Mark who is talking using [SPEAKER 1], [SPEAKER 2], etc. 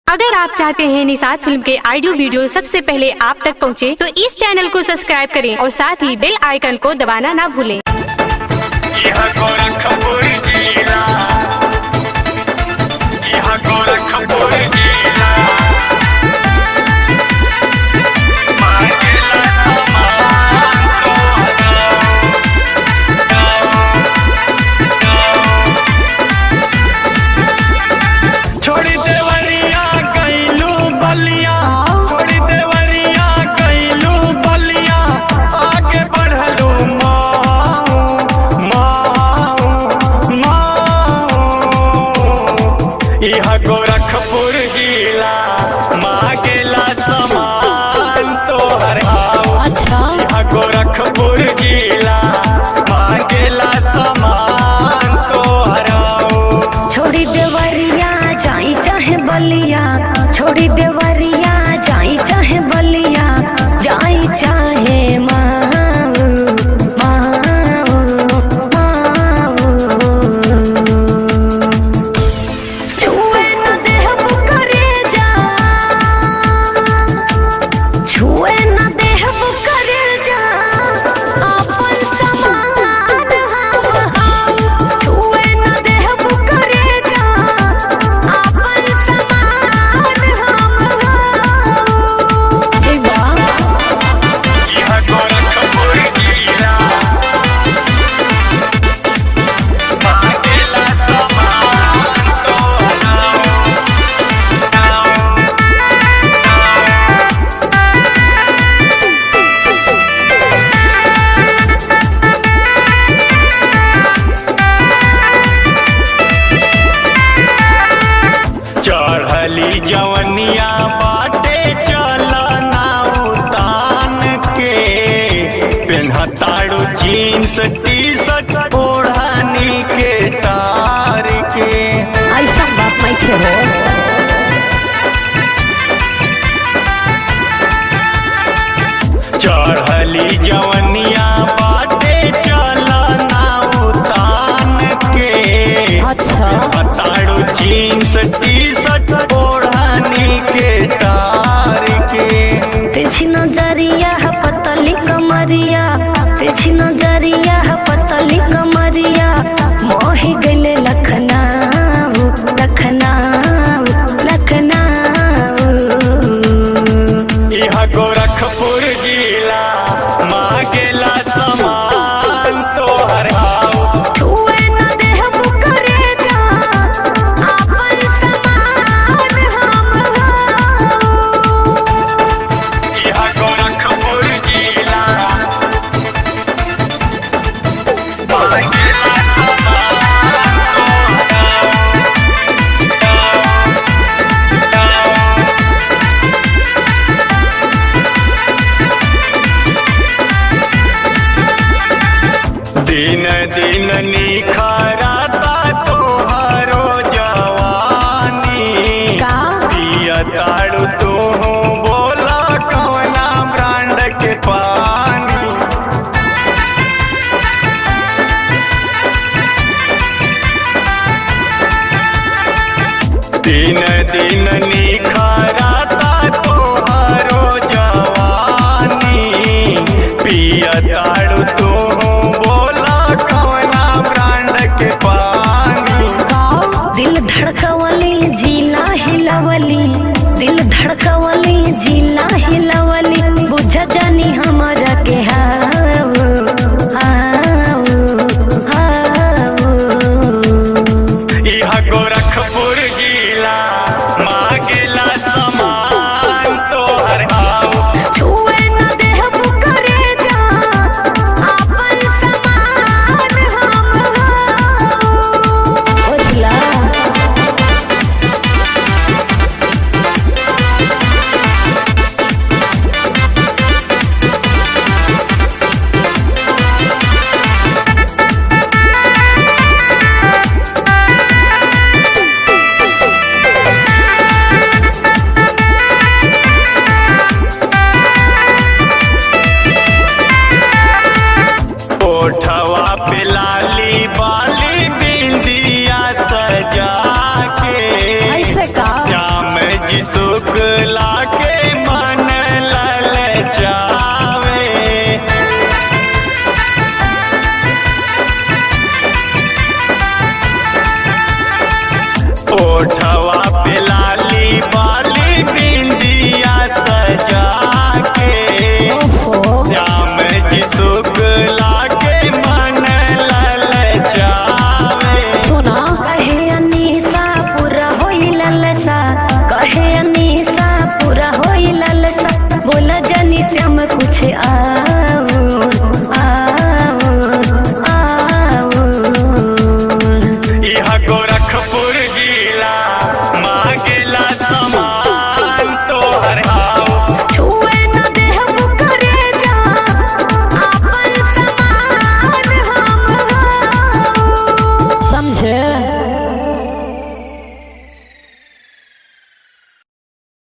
[SPEAKER 1] अगर आप चाहते हैं निषाद फिल्म के ऑडियो वीडियो सबसे पहले आप तक पहुंचे, तो इस चैनल को सब्सक्राइब करें और साथ ही बेल आइकन को दबाना ना भूलें।
[SPEAKER 2] गोरखपुर जिला मांगेला सामान तोहर आओ।
[SPEAKER 3] अच्छा
[SPEAKER 2] गोरखपुर जिला मांगेला सामान तोहर आओ।
[SPEAKER 3] छोड़ी देवरिया जाई चाहे बलिया, छोड़ी देवरिया जाई चाहे बलिया, जाई चाहे
[SPEAKER 2] चढ़ली जवनिया बाटे चलना उतान के, पेन्हताड़ू जीन्स टी शर्ट ओढ़नी के तार के।
[SPEAKER 3] ऐसा बात नहीं थे
[SPEAKER 2] चढ़ली जवनिया बाटे चलना उतान के।
[SPEAKER 3] अच्छा
[SPEAKER 2] ताड़ू जीन्स टी शर्ट ओढ़नी के तार के।
[SPEAKER 3] तेजी नजरिया है पतली कमरिया, तेजी नजरिया है पतली कमरिया, मोहि गले लखनऊ लखनऊ लखनऊ।
[SPEAKER 2] यह गोरखपुर जिला मांगेला सामान तोहर आओ। दिन दिन निखरता तोहरो जवानी, पिया ताड़ू तू बोला कौना ब्रांड के पानी। दिन दिन निखरता तोहरो जवानी, पिया ताड़ू तू बोला कौना ब्रांड के पानी।
[SPEAKER 3] दिल धड़कवली जिला हिलवली, दिल धड़कवली जिला हिलवली, बुझ जानी हमारी